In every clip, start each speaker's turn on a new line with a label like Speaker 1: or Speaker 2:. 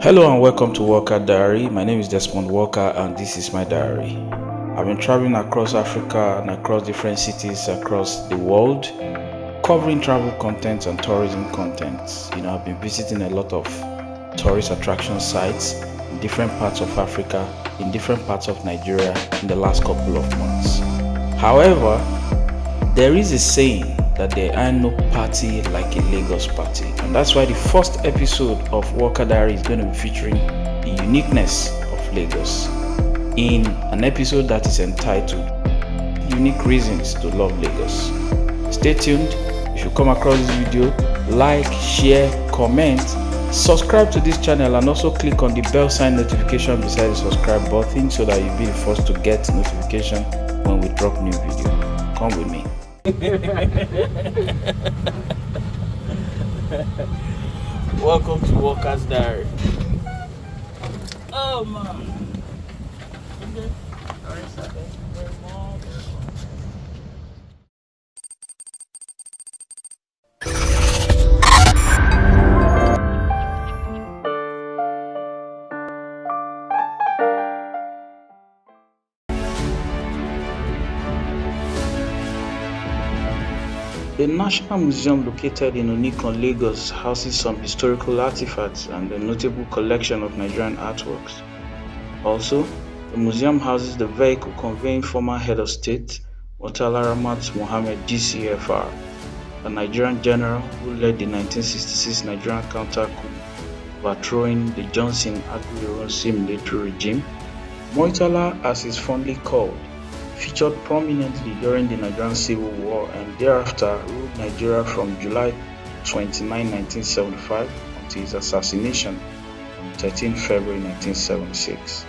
Speaker 1: Hello and welcome to Walker Diary. My name is Desmond Walker and this is my diary. I've been traveling across Africa and across different cities across the world, covering travel content and tourism content. I've been visiting a lot of tourist attraction sites in different parts of Africa, in different parts of Nigeria in the last couple of months. However, there is a saying that there are no party like a Lagos party, and that's why the first episode of Walker Diary is going to be featuring the uniqueness of Lagos in an episode that is entitled Unique Reasons to Love Lagos. Stay tuned. If you come across this video, like, share, comment, subscribe to this channel, and also click on the bell sign notification beside the subscribe button so that you'll be the first to get notification when we drop new video. Come with me. Welcome to Walker's Diary. Oh man. Okay. Alright, sir. Thank you very much. The National Museum located in Uniqueness, Lagos houses some historical artifacts and a notable collection of Nigerian artworks. Also, the museum houses the vehicle conveying former head of state Murtala Ramat Mohammed GCFR, a Nigerian general who led the 1966 Nigerian counter-coup, overthrowing the Johnson Aguiyi-Ironsi military regime. Murtala, as is fondly called, featured prominently during the Nigerian Civil War and thereafter ruled Nigeria from July 29, 1975 until his assassination on 13 February 1976.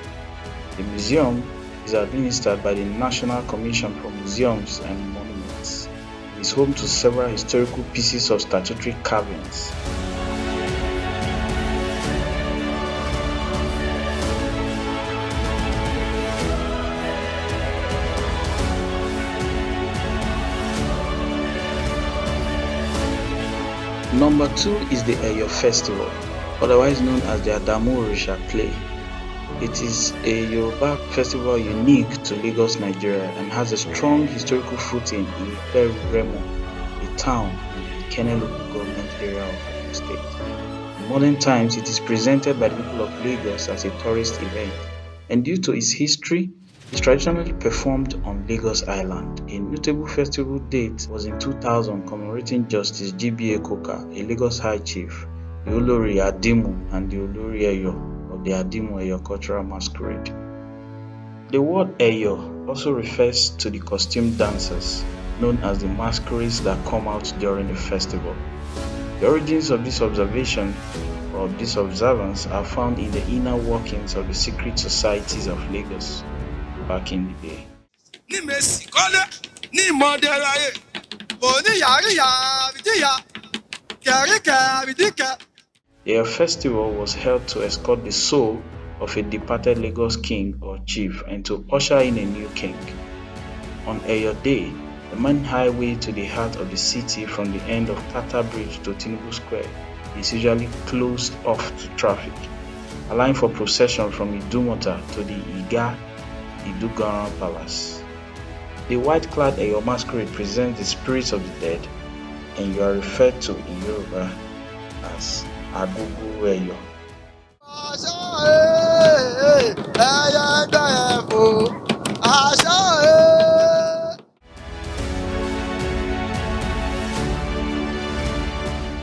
Speaker 1: The museum is administered by the National Commission for Museums and Monuments and is home to several historical pieces of statuary carvings. Number 2 is the Eyo Festival, otherwise known as the Adamu Orisha Play. It is a Yoruba festival unique to Lagos, Nigeria, and has a strong historical footing in Ife Remo, a town in the Ikenne local government area of the state. In modern times, it is presented by the people of Lagos as a tourist event, and due to its history, it is traditionally performed on Lagos Island. A notable festival date was in 2000 commemorating Justice G.B.A. Koka, a Lagos High Chief, the Olori Adimu, and the Olori Eyo of the Adimu Eyo cultural masquerade. The word Eyo also refers to the costume dancers, known as the masquerades that come out during the festival. The origins of this observation or this observance are found in the inner workings of the secret societies of Lagos back in the day. Their festival was held to escort the soul of a departed Lagos king or chief and to usher in a new king. On Eyo Day, the main highway to the heart of the city from the end of Tata Bridge to Tinubu Square is usually closed off to traffic, allowing for procession from Idumota to the Iga Idugaran Palace. The white-clad Eyo masquerade presents the spirits of the dead, and you are referred to in Yoruba as Agugu Eyo.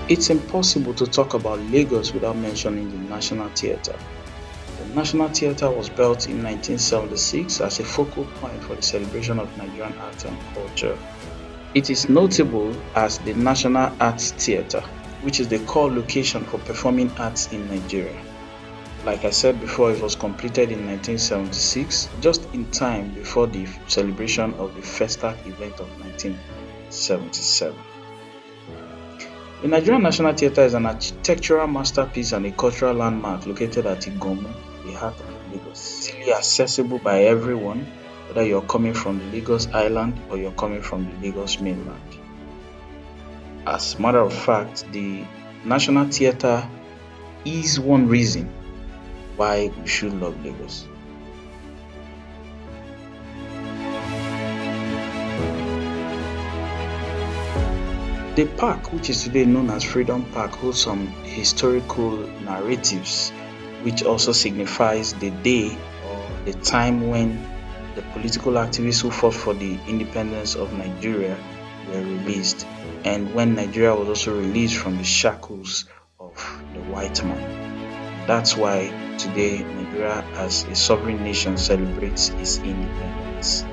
Speaker 1: It's impossible to talk about Lagos without mentioning the National Theatre. The National Theatre was built in 1976 as a focal point for the celebration of Nigerian art and culture. It is notable as the National Arts Theatre, which is the core location for performing arts in Nigeria. Like I said before, it was completed in 1976, just in time before the celebration of the Festac event of 1977. The Nigerian National Theatre is an architectural masterpiece and a cultural landmark located at Igomu, the heart of Lagos. Easily accessible by everyone, whether you're coming from the Lagos Island or you're coming from the Lagos mainland. As a matter of fact, the National Theatre is one reason why we should love Lagos. The park, which is today known as Freedom Park, holds some historical narratives, which also signifies the day or the time when the political activists who fought for the independence of Nigeria were released, and when Nigeria was also released from the shackles of the white man. That's why today Nigeria as a sovereign nation celebrates its independence.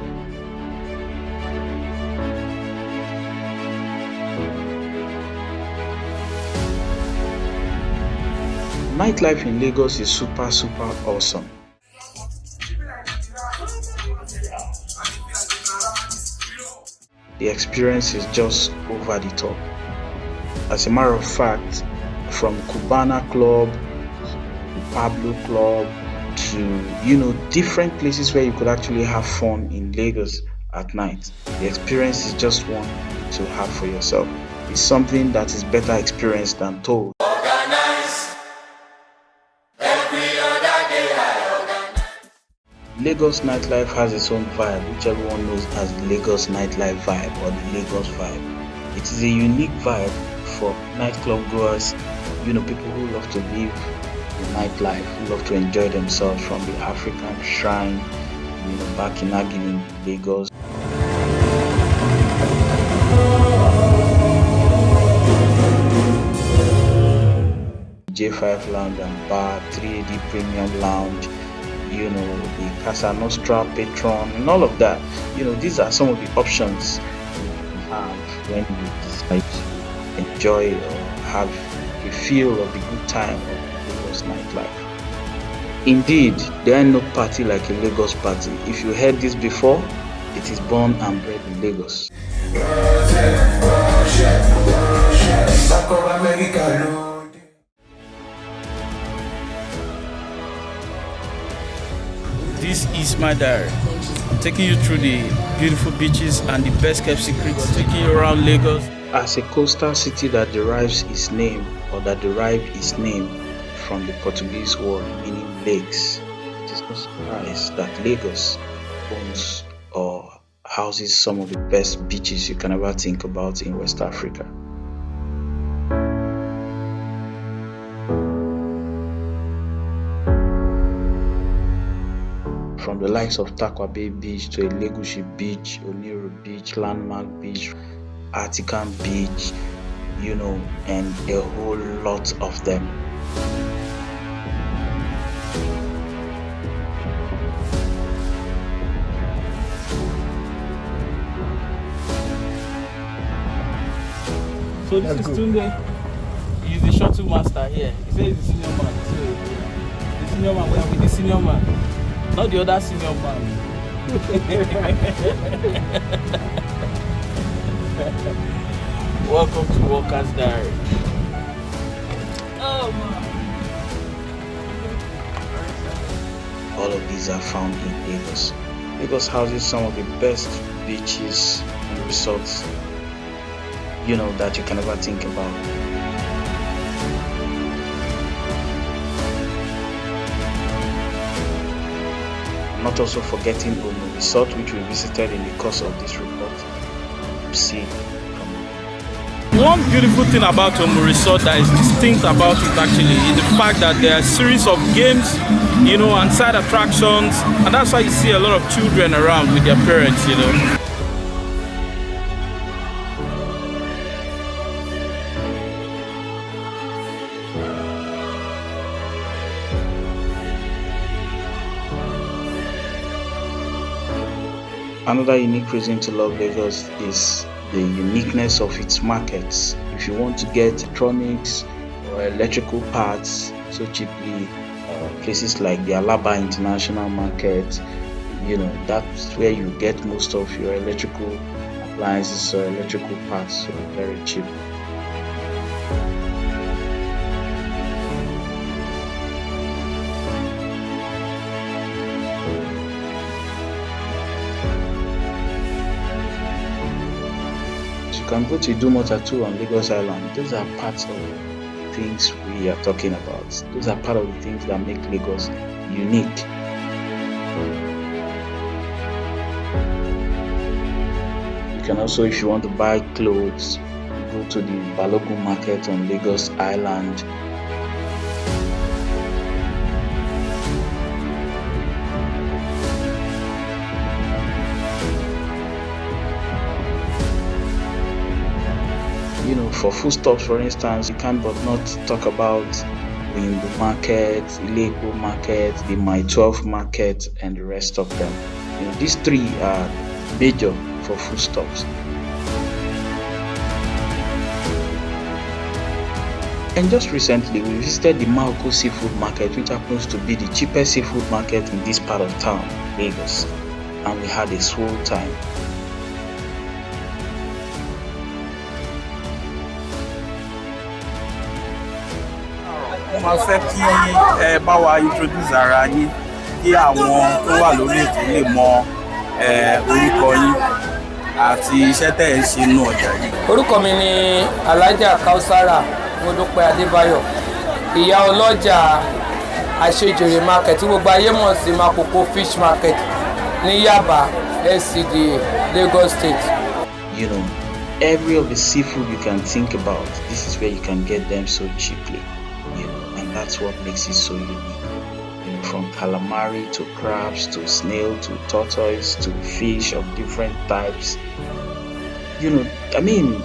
Speaker 1: Nightlife in Lagos is super awesome. The experience is just over the top. As a matter of fact, from Cubana Club to Pablo Club to different places where you could actually have fun in Lagos at night, the experience is just one to have for yourself. It's something that is better experienced than told. Lagos nightlife has its own vibe, which everyone knows as the Lagos nightlife vibe or the Lagos vibe. It is a unique vibe for nightclub goers, people who love to live the nightlife, who love to enjoy themselves from the African shrine, back in Agilin, Lagos. J5 Lounge and Bar, 3AD Premium Lounge, the Casa Nostra Patron, and all of that. These are some of the options you have when you decide to enjoy or have a feel of the good time of Lagos nightlife. Indeed, there ain't no party like a Lagos party. If you heard this before, it is born and bred in Lagos.
Speaker 2: This is my diary, taking you through the beautiful beaches and the best kept secrets, taking you around Lagos.
Speaker 1: As a coastal city that derived its name from the Portuguese word meaning lakes, it is no surprise that Lagos owns or houses some of the best beaches you can ever think about in West Africa. From the likes of Takwa Bay Beach to Elegushi Beach, Oniru Beach, Landmark Beach, Artican Beach, and a whole lot of them.
Speaker 2: So this is Tunde. He's the shuttle master here. He says he's the senior man. So the senior man, we are with the senior man. Not the other senior man. Welcome to Walker's Diary. Oh man.
Speaker 1: All of these are found in Lagos. Lagos houses some of the best beaches and resorts, that you can ever think about. Not also forgetting Omo Resort, which we visited in the course of this report. See.
Speaker 2: One beautiful thing about Omo Resort that is distinct about it actually is the fact that there are a series of games, and side attractions, and that's why you see a lot of children around with their parents,
Speaker 1: Another unique reason to love Lagos is the uniqueness of its markets. If you want to get electronics or electrical parts so cheaply, places like the Alaba International Market, that's where you get most of your electrical appliances or electrical parts, so very cheap. can go to Idumota too on Lagos Island. Those are parts of things we are talking about. Those are part of the things that make Lagos unique. You can also, if you want to buy clothes, go to the Balogun market on Lagos Island. For foodstuffs, for instance, you can't but not talk about the market, Ileko market, the My 12 market, and the rest of them. These three are major for foodstuffs. And just recently, we visited the Malco seafood market, which happens to be the cheapest seafood market in this part of town, Lagos, and we had a swell time.
Speaker 2: Mo máa fẹ́ kí ẹ bá wa introduce ara yín kí àwọn tó wà lórí ètò lè mọ orúkọ yín àti iṣẹ́ tẹ́ ẹ ń ṣe nínú ọjà yìí.
Speaker 3: Orúkọ mi ni Alhaja Kausara Modúpẹ́ Adébáyọ̀, ìyá ọlọ́jà Àṣejèrè market tí gbogbo ayé mọ̀ sí Makoko fish market ní Yaba SCDA, Lagos State.
Speaker 1: Every of the seafood you can think about, this is where you can get them so cheaply. And that's what makes it so unique. From calamari to crabs to snail to tortoise to fish of different types.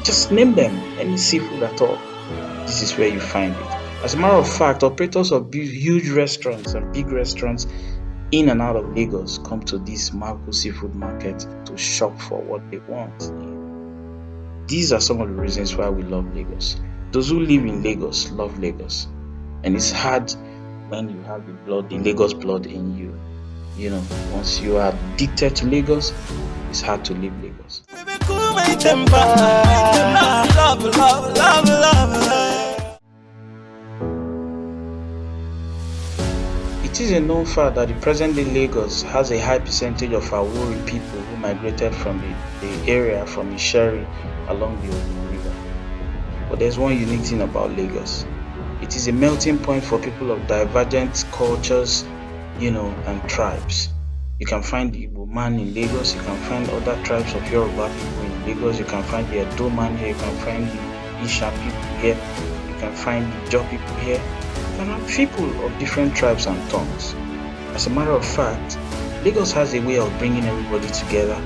Speaker 1: Just name them, any seafood at all. This is where you find it. As a matter of fact, operators of huge restaurants and big restaurants in and out of Lagos come to this Malco seafood market to shop for what they want. These are some of the reasons why we love Lagos. Those who live in Lagos love Lagos. And it's hard when you have the Lagos blood in you. Once you are addicted to Lagos, it's hard to leave Lagos. It is a known fact that the present-day Lagos has a high percentage of Awori people who migrated from the area from Isheri along the Ogun River. But there's one unique thing about Lagos. It is a melting point for people of divergent cultures, and tribes. You can find the Igbo man in Lagos, you can find other tribes of Yoruba people in Lagos, you can find the Edo man here, you can find the Isha people here, you can find the Jaw people here. You can have people of different tribes and tongues. As a matter of fact, Lagos has a way of bringing everybody together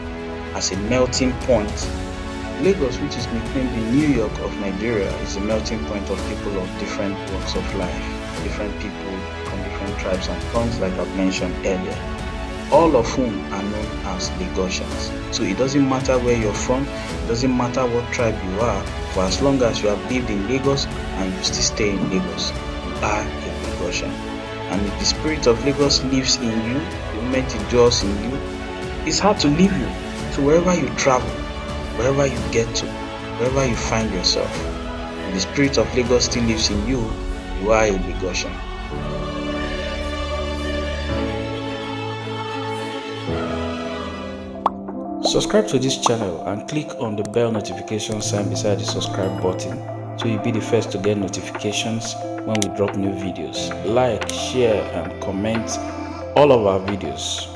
Speaker 1: as a melting point. Lagos, which is nicknamed the New York of Nigeria, is a melting point of people of different walks of life, different people from different tribes and tongues, like I've mentioned earlier, all of whom are known as Lagosians. So it doesn't matter where you're from, it doesn't matter what tribe you are, for as long as you have lived in Lagos and you still stay in Lagos, you are a Lagosian. And if the spirit of Lagos lives in you, the moment it dwells in you, it's hard to leave you. So wherever you travel, wherever you get to, wherever you find yourself, and the spirit of Lagos still lives in you, you are a Lagosian. Subscribe to this channel and click on the bell notification sign beside the subscribe button so you'll be the first to get notifications when we drop new videos. Like, share and comment all of our videos.